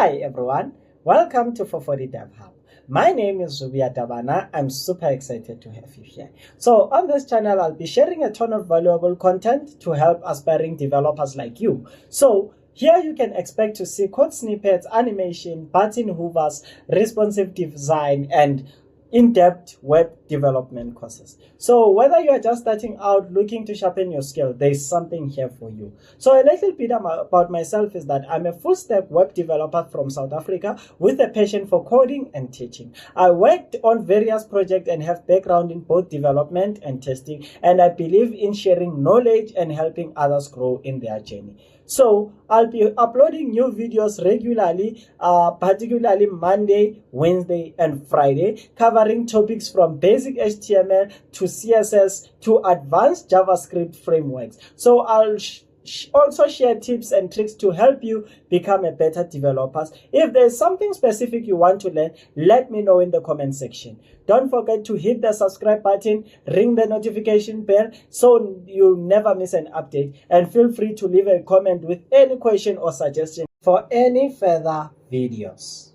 Hi everyone, welcome to 440DevHub. My name is Zubia Dabana. I'm super excited to have you here. So on this channel, I'll be sharing a ton of valuable content to help aspiring developers like you. So here you can expect to see code snippets, animation, button hoovers, responsive design, and in-depth web development courses. So whether you are just starting out looking to sharpen your skill, there's something here for you. So a little bit about myself is that I'm a full-stack web developer from South Africa with a passion for coding and teaching. I worked on various projects and have background in both development and testing, and I believe in sharing knowledge and helping others grow in their journey. So I'll be uploading new videos regularly, particularly Monday, Wednesday, and Friday, covering topics from basic HTML to CSS to advanced JavaScript frameworks. So I'll also share tips and tricks to help you become a better developer. If there's something specific you want to learn, let me know in the comment section. Don't forget to hit the subscribe button, ring the notification bell so you'll never miss an update, and feel free to leave a comment with any question or suggestion for any further videos.